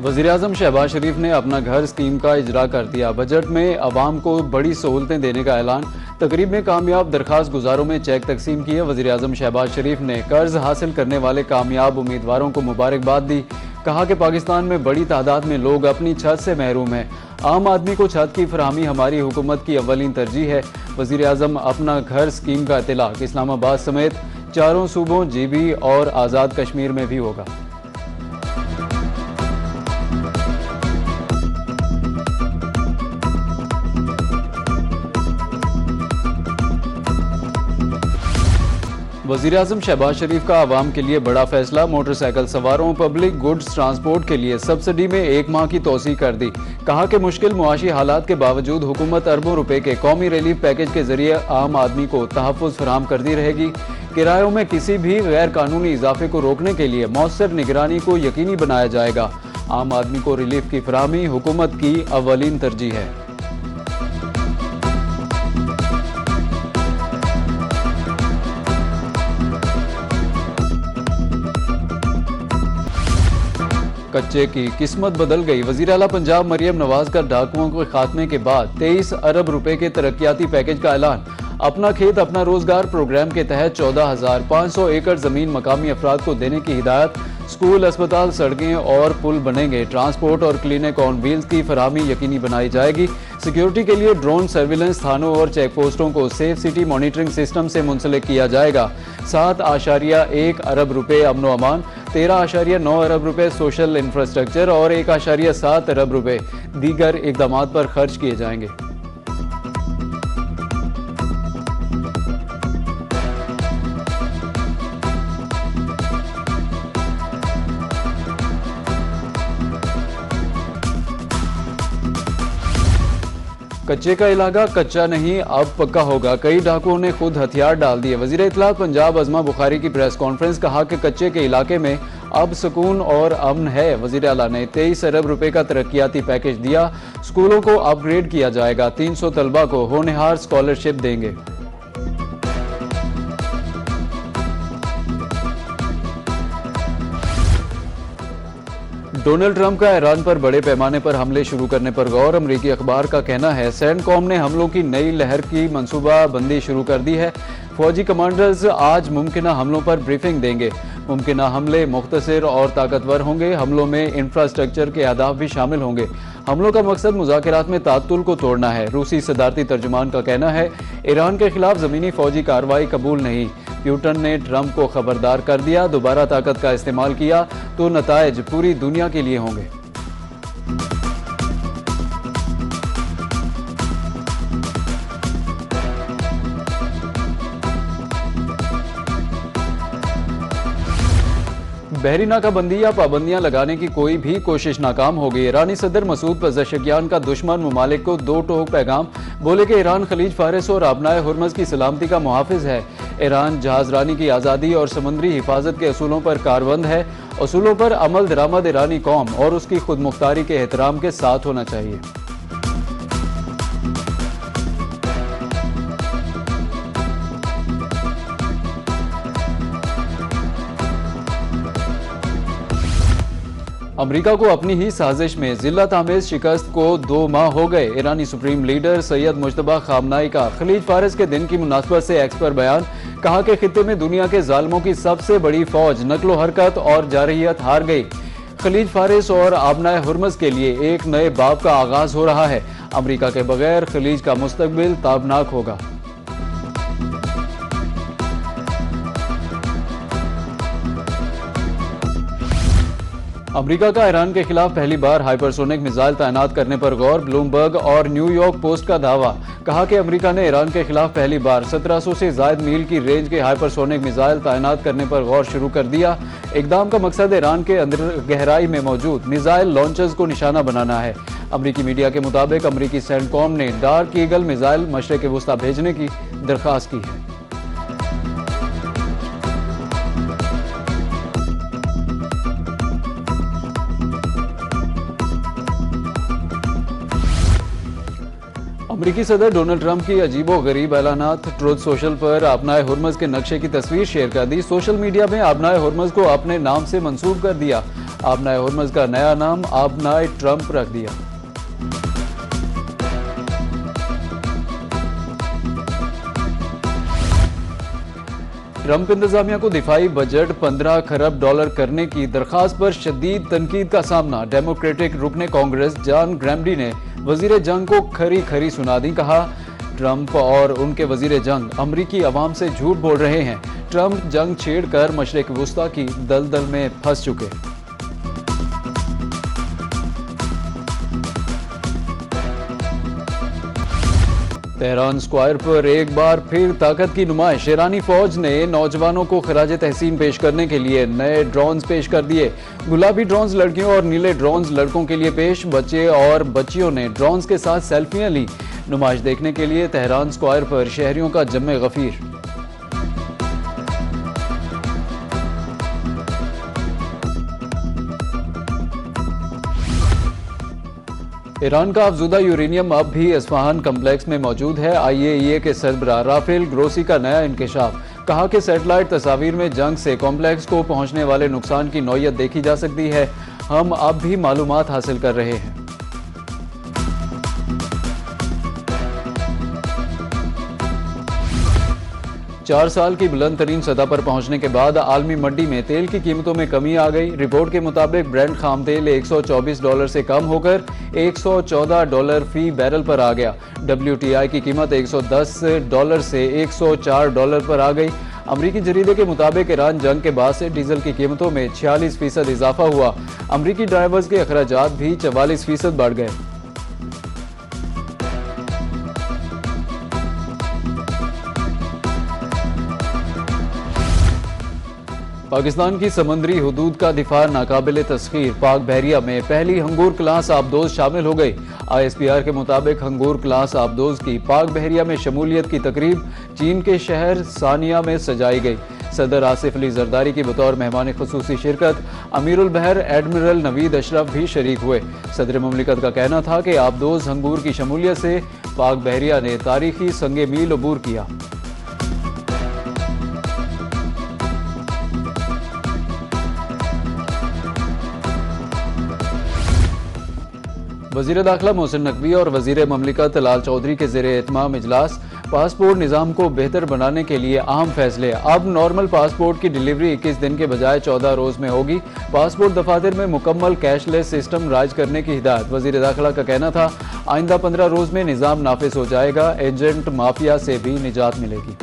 वज़ीर-ए-आज़म शहबाज शरीफ ने अपना घर स्कीम का इजरा कर दिया। बजट में अवाम को बड़ी सहूलतें देने का ऐलान। तकरीब में कामयाब दरखास्त गुजारों में चेक तकसीम किए। वज़ीर-ए-आज़म शहबाज शरीफ ने कर्ज हासिल करने वाले कामयाब उम्मीदवारों को मुबारकबाद दी। कहा कि पाकिस्तान में बड़ी तादाद में लोग अपनी छत से महरूम हैं। आम आदमी को छत की फरहमी हमारी हुकूमत की अव्वलीन तरजीह है। वज़ीर-ए-आज़म अपना घर स्कीम का इतलाक़ इस्लामाबाद समेत 4 सूबों GB और आज़ाद कश्मीर में भी होगा। वज़ीर-ए-आज़म शहबाज शरीफ का आवाम के लिए बड़ा फैसला। मोटरसाइकिल सवारों पब्लिक गुड्स ट्रांसपोर्ट के लिए सब्सिडी में 1 माह की तोसी कर दी। कहा कि मुश्किल मुआशी हालात के बावजूद हुकूमत अरबों रुपए के कौमी रिलीफ पैकेज के जरिए आम आदमी को तहफ़्फ़ुज़ फराहम करती रहेगी। किरायों में किसी भी गैर कानूनी इजाफे को रोकने के लिए मौसर निगरानी को यकीनी बनाया जाएगा। आम आदमी को रिलीफ की फराहमी हुकूमत की अव्वलीन तरजीह है। कच्चे की किस्मत बदल गई। वज़ीर आला पंजाब मरियम नवाज का डाकुओं के खात्मे के बाद 23 अरब रुपए के तरक्याती पैकेज का ऐलान। अपना खेत अपना रोजगार प्रोग्राम के तहत 14,500 एकड़ जमीन मकामी अफराद को देने की हिदायत। स्कूल, अस्पताल, सड़कें और पुल बनेंगे। ट्रांसपोर्ट और क्लिनिक ऑन व्हील्स की फराहमी यकीनी बनाई जाएगी। सिक्योरिटी के लिए ड्रोन सर्विलेंस थानों और चेक पोस्टों को सेफ सिटी मॉनिटरिंग सिस्टम से मुंसलिक किया जाएगा। 7.1 अरब रुपए अमनो अमान, 13.9 अरब रुपए सोशल इंफ्रास्ट्रक्चर और 1.7 अरब रुपए दीगर इकदामात पर खर्च किए जाएंगे। कच्चे का इलाका कच्चा नहीं अब पक्का होगा। कई डाकुओं ने खुद हथियार डाल दिए। वजीर इत्तलात पंजाब अज़मा बुखारी की प्रेस कॉन्फ्रेंस। कहा कि कच्चे के इलाके में अब सुकून और अमन है। वजीर आला ने 23 अरब रुपए का तरक्याती पैकेज दिया। स्कूलों को अपग्रेड किया जाएगा। 300 तलबा को होनहार स्कॉलरशिप देंगे। डोनाल्ड ट्रंप का ईरान पर बड़े पैमाने पर हमले शुरू करने पर गौर। अमरीकी अखबार का कहना है सेंटकॉम ने हमलों की नई लहर की मंसूबा बंदी शुरू कर दी है। फौजी कमांडर्स आज मुमकिना हमलों पर ब्रीफिंग देंगे। मुमकिना हमले मुख्तसर और ताकतवर होंगे। हमलों में इंफ्रास्ट्रक्चर के अहदाफ भी शामिल होंगे। हमलों का मकसद मुज़ाकरात में तातुल को तोड़ना है। रूसी सदारती तर्जुमान का कहना है ईरान के खिलाफ ज़मीनी फौजी कार्रवाई कबूल नहीं। प्यूटन ने ट्रंप को खबरदार कर दिया। दोबारा ताकत का इस्तेमाल किया तो नताइज पूरी दुनिया के लिए होंगे। बहरी नाकाबंदी या पाबंदियां लगाने की कोई भी कोशिश नाकाम हो गई। ईरानी सदर मसूद पज़ेशकियान का दुश्मन ममालिक को 2 टोक पैगाम। बोले कि ईरान खलीज फारिस और आबनाए हुर्मज़ की सलामती का मुहाफिज है। ईरान जहाजरानी की आज़ादी और समुद्री हिफाजत के असूलों पर कारबंद है। असूलों पर अमल दरामद ईरानी कौम और उसकी खुद मुख्तारी के एहतराम के साथ होना चाहिए। अमेरिका को अपनी ही साजिश में जिल्लत आमेज शिकस्त को 2 माह हो गए। ईरानी supreme leader Syed Mojtaba Khamenei का खलीज फारिस के दिन की मुनासबत से एक्स पर बयान। कहा कि खित्ते में दुनिया के जालिमों की सबसे बड़ी फौज नकलो हरकत और जारहियत हार गई। खलीज फारिस और आबनाए हुर्मज़ के लिए एक नए बाब का आगाज हो रहा है। अमेरिका के बगैर खलीज का मुस्तकबिल ताबनाक होगा। अमेरिका का ईरान के खिलाफ पहली बार हाइपरसोनिक मिसाइल तैनात करने पर गौर। ब्लूमबर्ग और न्यूयॉर्क पोस्ट का दावा। कहा कि अमेरिका ने ईरान के खिलाफ पहली बार 1700 से ज्यादा मील की रेंज के हाइपरसोनिक मिसाइल तैनात करने पर गौर शुरू कर दिया। इकदाम का मकसद ईरान के अंदर गहराई में मौजूद मिसाइल लॉन्चर्स को निशाना बनाना है। अमेरिकी मीडिया के मुताबिक अमेरिकी सेंटकॉम ने डार्क ईगल मिसाइल मशरिक वुस्ता भेजने की दरख्वास्त की है। अमेरिकी सदर डोनाल्ड ट्रंप की अजीबो गरीब ऐलानात। ट्रुथ सोशल पर आबनाए हुर्मज़ के नक्शे की तस्वीर शेयर कर दी। सोशल मीडिया में आबनाए हुर्मज़ को अपने नाम से मंसूब कर दिया। आबनाए हुर्मुज़ का नया नाम आबनाए ट्रंप रख दिया। ट्रंप इंतजामिया को दिफाई बजट 15 खरब डॉलर करने की दरखास्त पर शदीद तनकीद का सामना। डेमोक्रेटिक रुकने कांग्रेस जॉन ग्रैमडी ने वजीर जंग को खरी खरी सुना दी। कहा, ट्रंप और उनके वजीर जंग अमरीकी अवाम से झूठ बोल रहे हैं। ट्रंप जंग छेड़कर मशरिक वुस्ता की दलदल में फंस चुके। तेहरान स्क्वायर पर एक बार फिर ताकत की नुमाइश। ईरानी फौज ने नौजवानों को खराज तहसीन पेश करने के लिए नए ड्रोन्स पेश कर दिए। गुलाबी ड्रोन्स लड़कियों और नीले ड्रोन्स लड़कों के लिए पेश। बच्चे और बच्चियों ने ड्रोन्स के साथ सेल्फियां ली। नुमाइश देखने के लिए तेहरान स्क्वायर पर शहरियों का जम्मे गफीर। ईरान का अफजुदा यूरेनियम अब भी इस्फहान कम्प्लेक्स में मौजूद है। IAEA के सरबराह राफेल ग्रोसी का नया इंकशाफ। कहा कि सैटेलाइट तस्वीर में जंग से कॉम्प्लेक्स को पहुंचने वाले नुकसान की नौयत देखी जा सकती है। हम अब भी मालूमात हासिल कर रहे हैं। चार साल की बुलंद तरीन सतह पर पहुंचने के बाद आलमी मंडी में तेल की कीमतों में कमी आ गई। रिपोर्ट के मुताबिक ब्रेंट खाम तेल $124 से कम होकर $114 फी बैरल पर आ गया। WTI की कीमत $110 से $104 पर आ गई। अमरीकी जरीदे के मुताबिक ईरान जंग के बाद से डीजल की कीमतों में 46% इजाफा हुआ। अमरीकी ड्राइवर्स के अखराजात भी 44% बढ़ गए। पाकिस्तान की समंदरी हुदूद का दिफा नाकाबिले तस्खीर। पाक बहरिया में पहली हंगूर क्लास आबदोज शामिल हो गई। ISPR के मुताबिक हंगूर क्लास आबदोज की पाक बहरिया में शमूलियत की तकरीब चीन के शहर सानिया में सजाई गई। सदर आसिफ अली जरदारी की बतौर मेहमान खुसूसी शिरकत। अमीरुल बहर एडमिरल नवीद अशरफ भी शरीक हुए। सदर मुमलिकत का कहना था कि आबदोज हंगूर की शमूलियत से पाक बहरिया ने तारीखी संगे मील अबूर किया। वजीर दाखिला मोहसिन नकवी और वजीर ममलिकत लाल चौधरी के ज़ेरे एहतमाम इजलास। पासपोर्ट निज़ाम को बेहतर बनाने के लिए अहम फैसले। अब नॉर्मल पासपोर्ट की डिलीवरी 21 दिन के बजाय 14 रोज़ में होगी। पासपोर्ट दफातर में मुकम्मल कैशलेस सिस्टम राइज करने की हिदायत। वजीर दाखिला का कहना था, आइंदा 15 रोज़ में निज़ाम नाफिज हो जाएगा। एजेंट माफिया से भी निजात मिलेगी।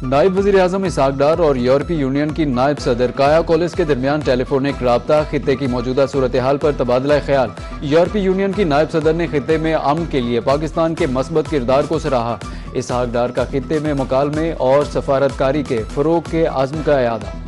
नायब वज़ीर आज़म इसहाक डार और यूरोपीय यूनियन की नायब सदर काया कॉलिस के दरमियान टेलीफोनिक राब्ता। खित्ते की मौजूदा सूरत हाल पर तबादला ख्याल। यूरोपीय यूनियन की नायब सदर ने खित्ते में अमन के लिए पाकिस्तान के मस्बत किरदार को सराहा। इसहाक डार का खित्ते में मुकालमे और सफारतकारी के फरोग के आज़म का इयादा।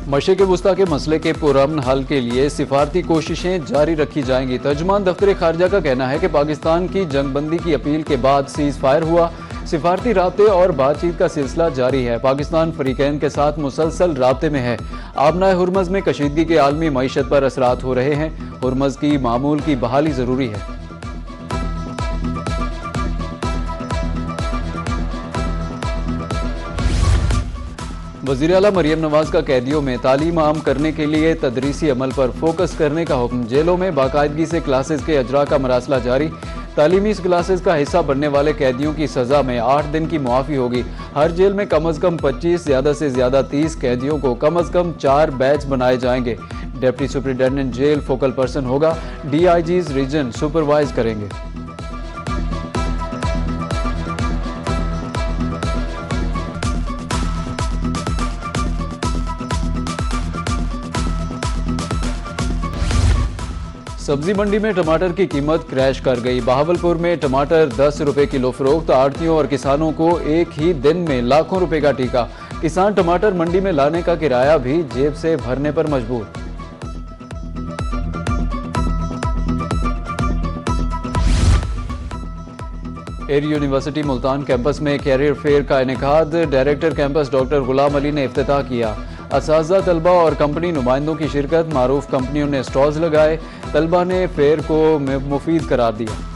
मशरिक़ वुस्ता के मसले के पुरअमन हल के लिए सिफारती कोशिशें जारी रखी जाएंगी। तर्जुमान दफ्तर खारजा का कहना है कि पाकिस्तान की जंगबंदी की अपील के बाद सीज फायर हुआ। सिफारती राब्ते और बातचीत का सिलसिला जारी है। पाकिस्तान फरीकैन के साथ मुसलसल राब्ते में है। आबनाए हुर्मुज़ में कशीदगी के आलमी मईशत पर असरात हो रहे हैं। हुर्मुज़ की मामूल की बहाली ज़रूरी है। वज़ीर आला मरियम नवाज का कैदियों में तालीम आम करने के लिए तदरीसी अमल पर फोकस करने का हुक्म। जेलों में बाकायदगी से क्लासेस के अजरा का मरासला जारी। तालीमी क्लासेस का हिस्सा बनने वाले कैदियों की सज़ा में 8 दिन की मुआफ़ी होगी। हर जेल में कम अज़ कम 25, ज़्यादा से ज़्यादा 30 कैदियों को कम अज़ कम 4 बैच बनाए जाएंगे। Deputy superintendent jail focal person होगा। DIGs रीजन सुपरवाइज करेंगे। सब्जी मंडी में टमाटर की कीमत क्रैश कर गई। बहावलपुर में टमाटर 10 रुपए किलो फरोख्त। आड़तियों और किसानों को एक ही दिन में लाखों रुपए का टीका। किसान टमाटर मंडी में लाने का किराया भी जेब से भरने पर मजबूर। एयर यूनिवर्सिटी मुल्तान कैंपस में कैरियर फेयर का इनेकाद director campus doctor Ghulam Ali ने इफ्तिताह किया। असातिज़ा, तलबा और कंपनी नुमाइंदों की शिरकत, मारूफ कंपनियों ने स्टॉल्स लगाए। तलबा ने फेयर को मुफीद करार दिया।